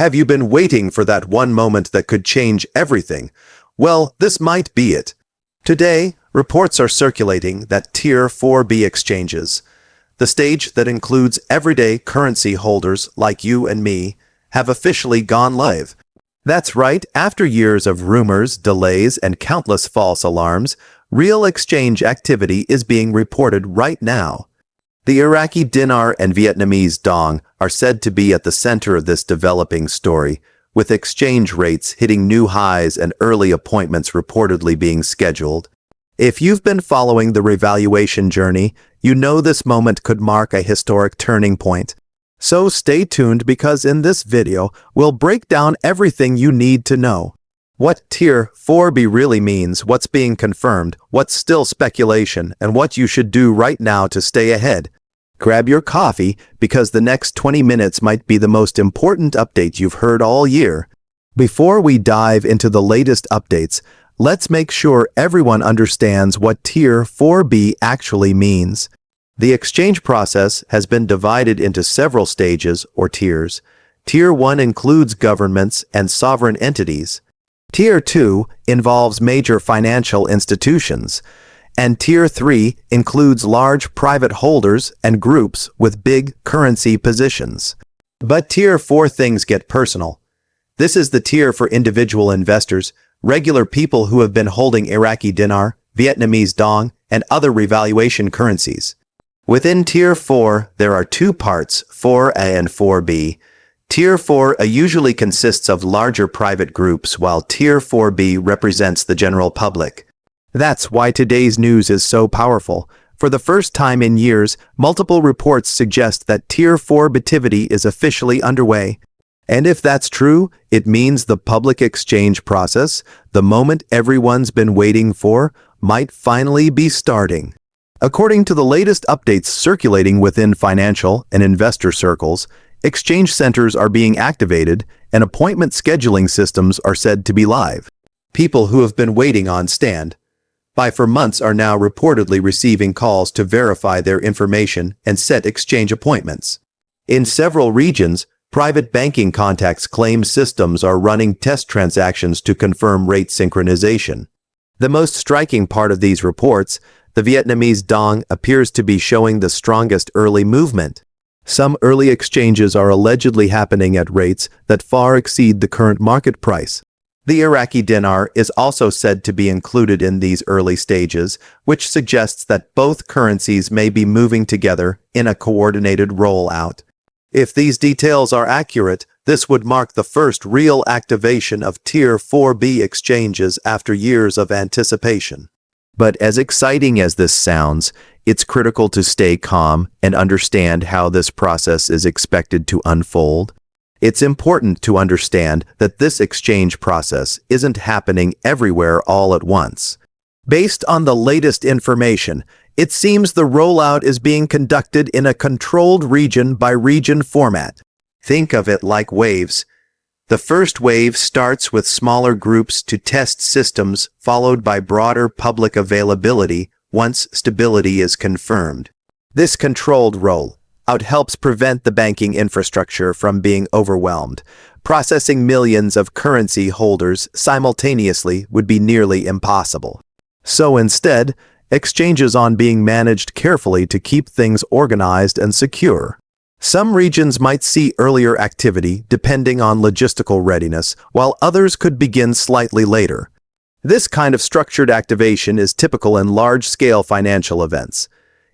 Have you been waiting for that one moment that could change everything? Well, this might be it. Today, reports are circulating that Tier 4B exchanges, the stage that includes everyday currency holders like you and me, have officially gone live. That's right, after years of rumors, delays, and countless false alarms, real exchange activity is being reported right now. The Iraqi Dinar and Vietnamese Dong are said to be at the center of this developing story, with exchange rates hitting new highs and early appointments reportedly being scheduled. If you've been following the revaluation journey, you know this moment could mark a historic turning point. So stay tuned because in this video, we'll break down everything you need to know. What Tier 4B really means, what's being confirmed, what's still speculation, and what you should do right now to stay ahead. Grab your coffee because the next 20 minutes might be the most important update you've heard all year. Before we dive into the latest updates, let's make sure everyone understands what Tier 4B actually means. The exchange process has been divided into several stages or tiers. Tier 1 includes governments and sovereign entities. Tier 2 involves major financial institutions, and Tier 3 includes large private holders and groups with big currency positions. But Tier 4 things get personal. This is the tier for individual investors, regular people who have been holding Iraqi Dinar, Vietnamese Dong, and other revaluation currencies. Within Tier 4, there are two parts, 4A and 4B. Tier 4A usually consists of larger private groups, while Tier 4B represents the general public. That's why today's news is so powerful. For the first time in years, multiple reports suggest that Tier 4 activity is officially underway. And if that's true, it means the public exchange process, the moment everyone's been waiting for, might finally be starting. According to the latest updates circulating within financial and investor circles, exchange centers are being activated and appointment scheduling systems are said to be live. People who have been waiting on standby for months are now reportedly receiving calls to verify their information and set exchange appointments. In several regions, private banking contacts claim systems are running test transactions to confirm rate synchronization. The most striking part of these reports, the Vietnamese Dong, appears to be showing the strongest early movement. Some early exchanges are allegedly happening at rates that far exceed the current market price. The Iraqi Dinar is also said to be included in these early stages, which suggests that both currencies may be moving together in a coordinated rollout. If these details are accurate, this would mark the first real activation of Tier 4B exchanges after years of anticipation. But as exciting as this sounds, it's critical to stay calm and understand how this process is expected to unfold. It's important to understand that this exchange process isn't happening everywhere all at once. Based on the latest information, it seems the rollout is being conducted in a controlled region-by-region format. Think of it like waves. The first wave starts with smaller groups to test systems, followed by broader public availability once stability is confirmed. This controlled rollout helps prevent the banking infrastructure from being overwhelmed. Processing millions of currency holders simultaneously would be nearly impossible. So instead, exchanges are being managed carefully to keep things organized and secure. Some regions might see earlier activity depending on logistical readiness, while others could begin slightly later. This kind of structured activation is typical in large-scale financial events.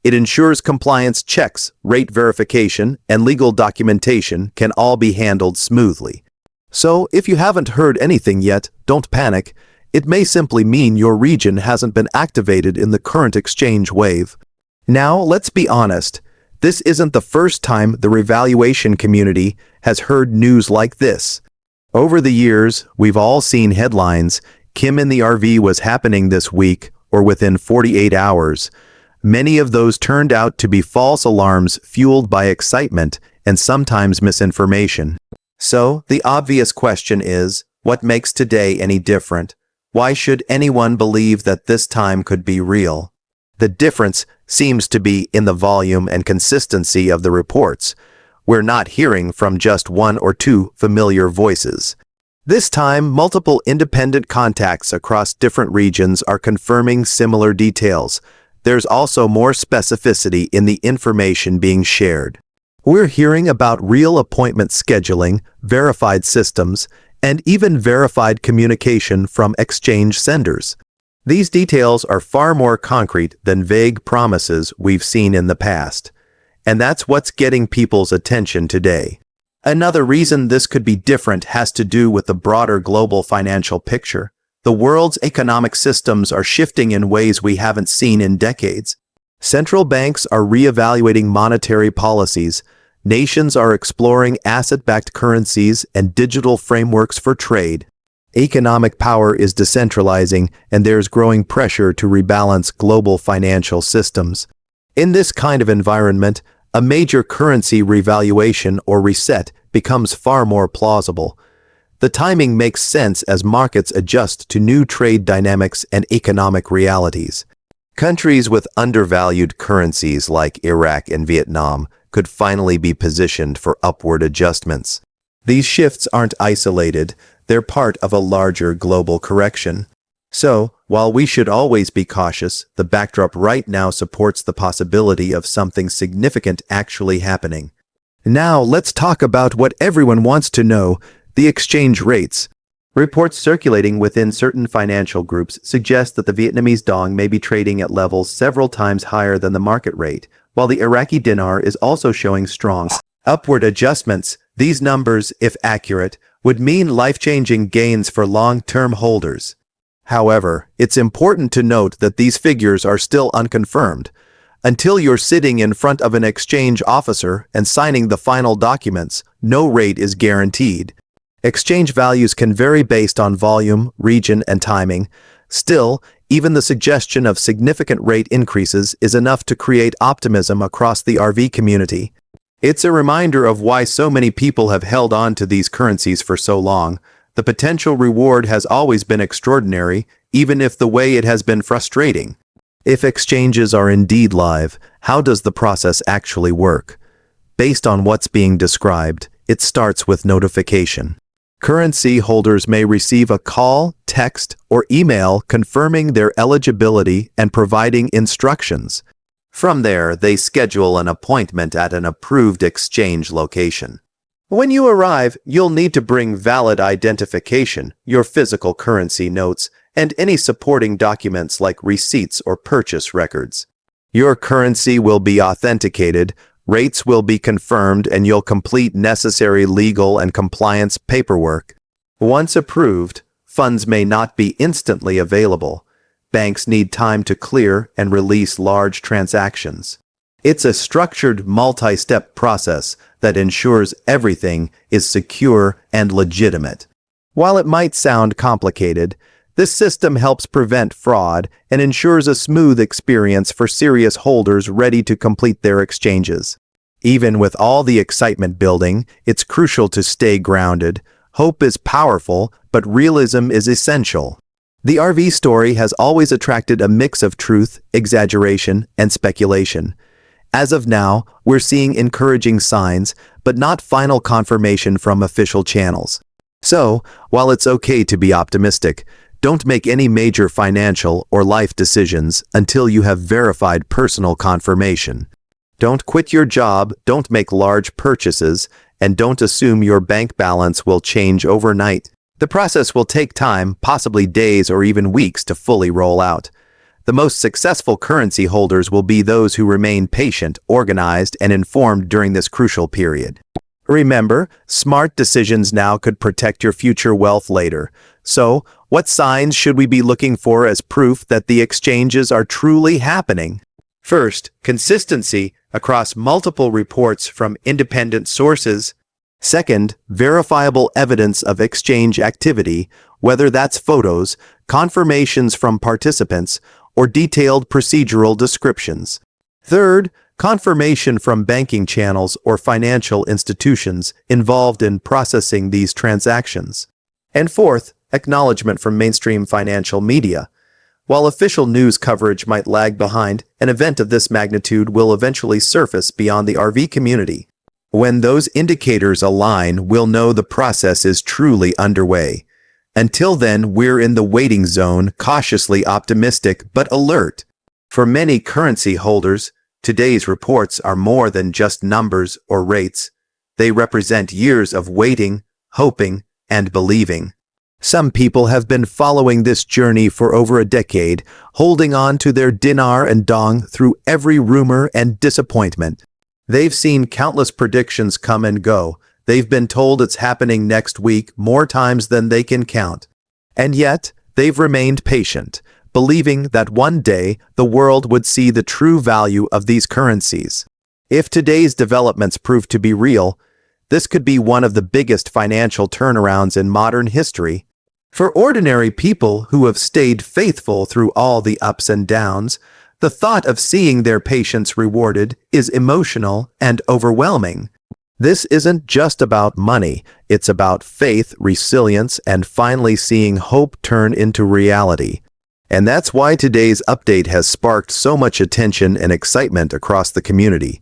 It ensures compliance checks, rate verification, and legal documentation can all be handled smoothly. So, if you haven't heard anything yet, don't panic. It may simply mean your region hasn't been activated in the current exchange wave. Now, let's be honest. This isn't the first time the revaluation community has heard news like this. Over the years, we've all seen headlines, Kim in the RV was happening this week or within 48 hours. Many of those turned out to be false alarms fueled by excitement and sometimes misinformation. So, the obvious question is, what makes today any different? Why should anyone believe that this time could be real? The difference seems to be in the volume and consistency of the reports. we're not hearing from just one or two familiar voices. This time, multiple independent contacts across different regions are confirming similar details. There's also more specificity in the information being shared. We're hearing about real appointment scheduling, verified systems, and even verified communication from exchange senders. These details are far more concrete than vague promises we've seen in the past. And that's what's getting people's attention today. Another reason this could be different has to do with the broader global financial picture. The world's economic systems are shifting in ways we haven't seen in decades. Central banks are reevaluating monetary policies. Nations are exploring asset-backed currencies and digital frameworks for trade. Economic power is decentralizing, and there's growing pressure to rebalance global financial systems. In this kind of environment, a major currency revaluation or reset becomes far more plausible. The timing makes sense as markets adjust to new trade dynamics and economic realities. Countries with undervalued currencies like Iraq and Vietnam could finally be positioned for upward adjustments. These shifts aren't isolated, they're part of a larger global correction. So, while we should always be cautious, the backdrop right now supports the possibility of something significant actually happening. Now, let's talk about what everyone wants to know, the exchange rates. Reports circulating within certain financial groups suggest that the Vietnamese Dong may be trading at levels several times higher than the market rate, while the Iraqi Dinar is also showing strong upward adjustments. These numbers, if accurate, would mean life-changing gains for long-term holders. However, it's important to note that these figures are still unconfirmed. Until you're sitting in front of an exchange officer and signing the final documents, no rate is guaranteed. Exchange values can vary based on volume, region, and timing. Still, even the suggestion of significant rate increases is enough to create optimism across the RV community. It's a reminder of why so many people have held on to these currencies for so long. The potential reward has always been extraordinary, even if the way it has been frustrating. If exchanges are indeed live, how does the process actually work? Based on what's being described, it starts with notification. Currency holders may receive a call, text, or email confirming their eligibility and providing instructions. From there, they schedule an appointment at an approved exchange location. When you arrive, you'll need to bring valid identification, your physical currency notes, and any supporting documents like receipts or purchase records. Your currency will be authenticated, rates will be confirmed, and you'll complete necessary legal and compliance paperwork. Once approved, funds may not be instantly available. Banks need time to clear and release large transactions. It's a structured, multi-step process that ensures everything is secure and legitimate. While it might sound complicated, this system helps prevent fraud and ensures a smooth experience for serious holders ready to complete their exchanges. Even with all the excitement building, it's crucial to stay grounded. Hope is powerful, but realism is essential. The RV story has always attracted a mix of truth, exaggeration, and speculation. As of now, we're seeing encouraging signs, but not final confirmation from official channels. So, while it's okay to be optimistic, don't make any major financial or life decisions until you have verified personal confirmation. Don't quit your job, don't make large purchases, and don't assume your bank balance will change overnight. The process will take time, possibly days or even weeks, to fully roll out. The most successful currency holders will be those who remain patient, organized, and informed during this crucial period. Remember, smart decisions now could protect your future wealth later. So, what signs should we be looking for as proof that the exchanges are truly happening? First, consistency across multiple reports from independent sources. Second, verifiable evidence of exchange activity, whether that's photos, confirmations from participants, or detailed procedural descriptions. Third, confirmation from banking channels or financial institutions involved in processing these transactions. And fourth, acknowledgement from mainstream financial media. While official news coverage might lag behind, an event of this magnitude will eventually surface beyond the RV community. When those indicators align, we'll know the process is truly underway. Until then, we're in the waiting zone, cautiously optimistic but alert. For many currency holders, today's reports are more than just numbers or rates. They represent years of waiting, hoping, and believing. Some people have been following this journey for over a decade, holding on to their dinar and dong through every rumor and disappointment. They've seen countless predictions come and go. They've been told it's happening next week more times than they can count. And yet, they've remained patient, believing that one day the world would see the true value of these currencies. If today's developments prove to be real, this could be one of the biggest financial turnarounds in modern history. For ordinary people who have stayed faithful through all the ups and downs, the thought of seeing their patience rewarded is emotional and overwhelming. This isn't just about money, it's about faith, resilience, and finally seeing hope turn into reality. And that's why today's update has sparked so much attention and excitement across the community.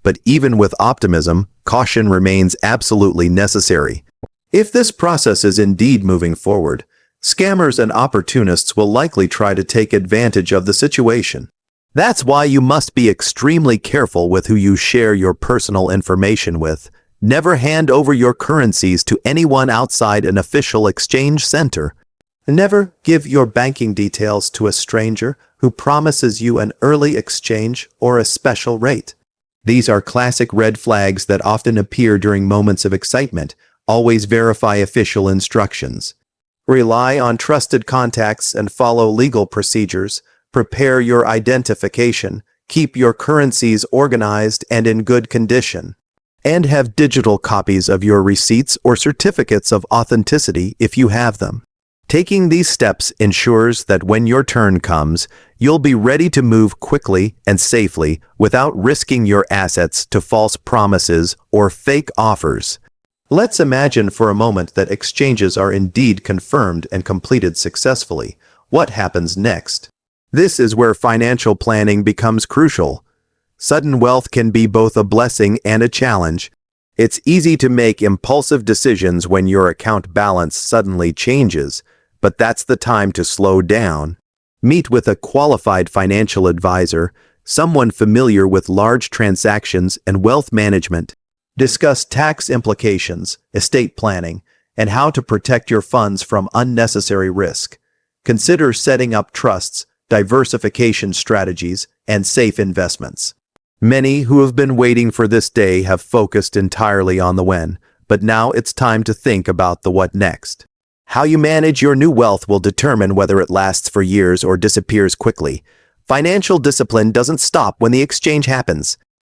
But even with optimism, caution remains absolutely necessary. If this process is indeed moving forward, scammers and opportunists will likely try to take advantage of the situation. That's why you must be extremely careful with who you share your personal information with. Never hand over your currencies to anyone outside an official exchange center. Never give your banking details to a stranger who promises you an early exchange or a special rate. These are classic red flags that often appear during moments of excitement. Always verify official instructions. Rely on trusted contacts and follow legal procedures. Prepare your identification. Keep your currencies organized and in good condition. And have digital copies of your receipts or certificates of authenticity if you have them. Taking these steps ensures that when your turn comes, you'll be ready to move quickly and safely without risking your assets to false promises or fake offers. Let's imagine for a moment that exchanges are indeed confirmed and completed successfully. What happens next? This is where financial planning becomes crucial. Sudden wealth can be both a blessing and a challenge. It's easy to make impulsive decisions when your account balance suddenly changes, but that's the time to slow down. Meet with a qualified financial advisor, someone familiar with large transactions and wealth management. Discuss tax implications, estate planning, and how to protect your funds from unnecessary risk. Consider setting up trusts, diversification strategies, and safe investments. Many who have been waiting for this day have focused entirely on the when, but now it's time to think about the what next. How you manage your new wealth will determine whether it lasts for years or disappears quickly. Financial discipline doesn't stop when the exchange happens.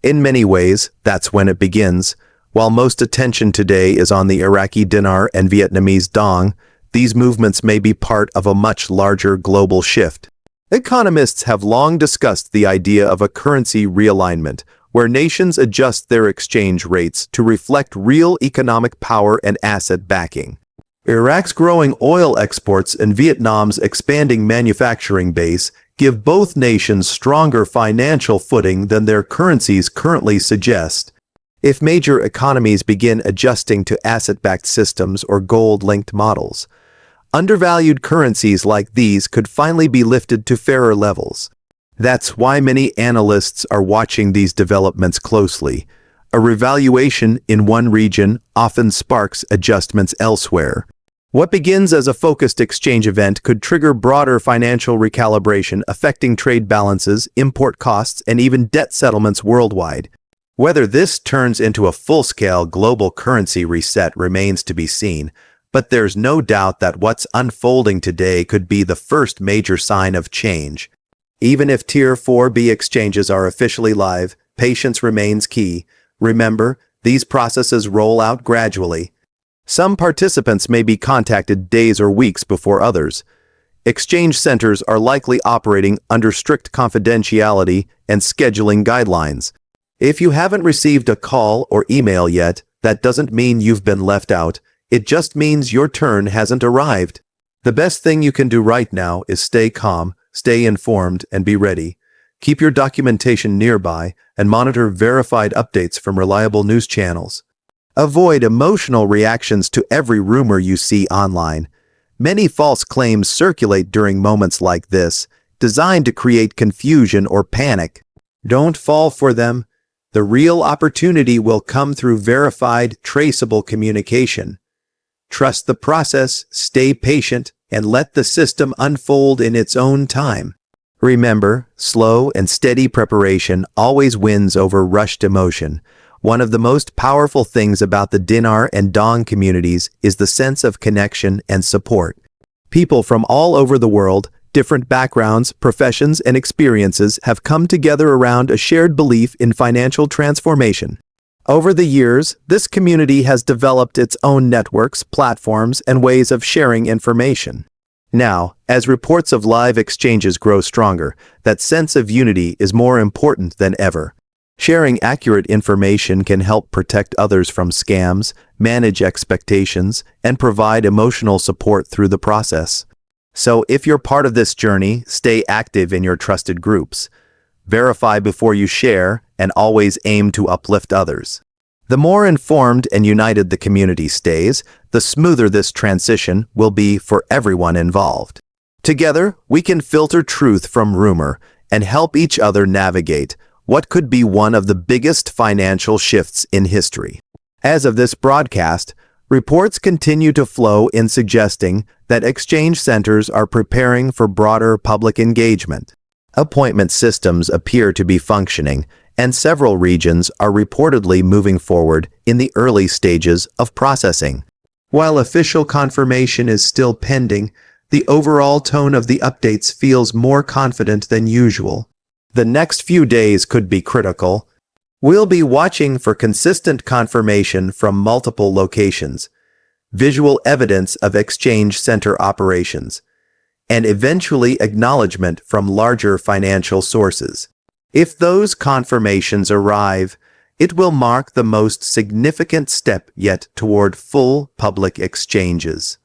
In many ways, that's when it begins. While most attention today is on the Iraqi Dinar and Vietnamese Dong, these movements may be part of a much larger global shift. Economists have long discussed the idea of a currency realignment, where nations adjust their exchange rates to reflect real economic power and asset backing. Iraq's growing oil exports and Vietnam's expanding manufacturing base give both nations stronger financial footing than their currencies currently suggest. If major economies begin adjusting to asset-backed systems or gold-linked models, undervalued currencies like these could finally be lifted to fairer levels. That's why many analysts are watching these developments closely. A revaluation in one region often sparks adjustments elsewhere. What begins as a focused exchange event could trigger broader financial recalibration affecting trade balances, import costs, and even debt settlements worldwide. Whether this turns into a full-scale global currency reset remains to be seen, but there's no doubt that what's unfolding today could be the first major sign of change. Even if Tier 4B exchanges are officially live, patience remains key. Remember, these processes roll out gradually. Some participants may be contacted days or weeks before others. Exchange centers are likely operating under strict confidentiality and scheduling guidelines. If you haven't received a call or email yet, that doesn't mean you've been left out. It just means your turn hasn't arrived. The best thing you can do right now is stay calm, stay informed, and be ready. Keep your documentation nearby and monitor verified updates from reliable news channels. Avoid emotional reactions to every rumor you see online. Many false claims circulate during moments like this, designed to create confusion or panic. Don't fall for them. The real opportunity will come through verified, traceable communication. Trust the process, stay patient, and let the system unfold in its own time. Remember, slow and steady preparation always wins over rushed emotion. One of the most powerful things about the Dinar and Dong communities is the sense of connection and support. People from all over the world, different backgrounds, professions, and experiences have come together around a shared belief in financial transformation. Over the years, this community has developed its own networks, platforms, and ways of sharing information. Now, as reports of live exchanges grow stronger, that sense of unity is more important than ever. Sharing accurate information can help protect others from scams, manage expectations, and provide emotional support through the process. So if you're part of this journey, stay active in your trusted groups. Verify before you share, and always aim to uplift others. The more informed and united the community stays, the smoother this transition will be for everyone involved. Together, we can filter truth from rumor and help each other navigate what could be one of the biggest financial shifts in history. As of this broadcast, reports continue to flow in suggesting that exchange centers are preparing for broader public engagement. Appointment systems appear to be functioning, and several regions are reportedly moving forward in the early stages of processing. While official confirmation is still pending, the overall tone of the updates feels more confident than usual. The next few days could be critical. We'll be watching for consistent confirmation from multiple locations, visual evidence of exchange center operations, and eventually acknowledgement from larger financial sources. If those confirmations arrive, it will mark the most significant step yet toward full public exchanges.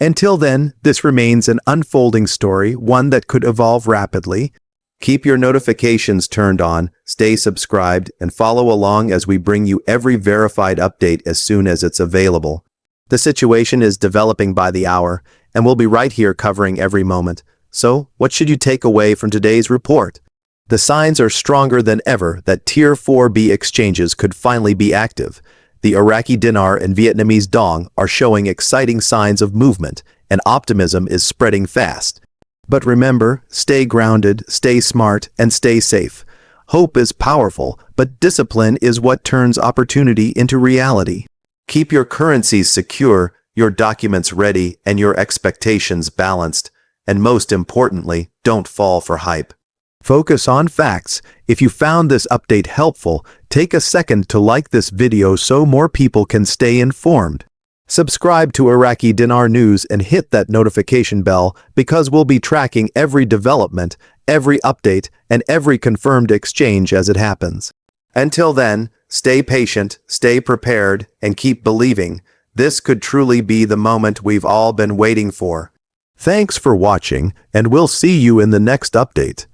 Until then, this remains an unfolding story, one that could evolve rapidly. Keep your notifications turned on, stay subscribed, and follow along as we bring you every verified update as soon as it's available. The situation is developing by the hour, and we'll be right here covering every moment. So, what should you take away from today's report? The signs are stronger than ever that Tier 4B exchanges could finally be active. The Iraqi Dinar and Vietnamese Dong are showing exciting signs of movement, and optimism is spreading fast. But remember, stay grounded, stay smart, and stay safe. Hope is powerful, but discipline is what turns opportunity into reality. Keep your currencies secure, your documents ready, and your expectations balanced. And most importantly, don't fall for hype. Focus on facts. If you found this update helpful, take a second to like this video so more people can stay informed. Subscribe to Iraqi Dinar News and hit that notification bell because we'll be tracking every development, every update, and every confirmed exchange as it happens. Until then, stay patient, stay prepared, and keep believing. This could truly be the moment we've all been waiting for. Thanks for watching, and we'll see you in the next update.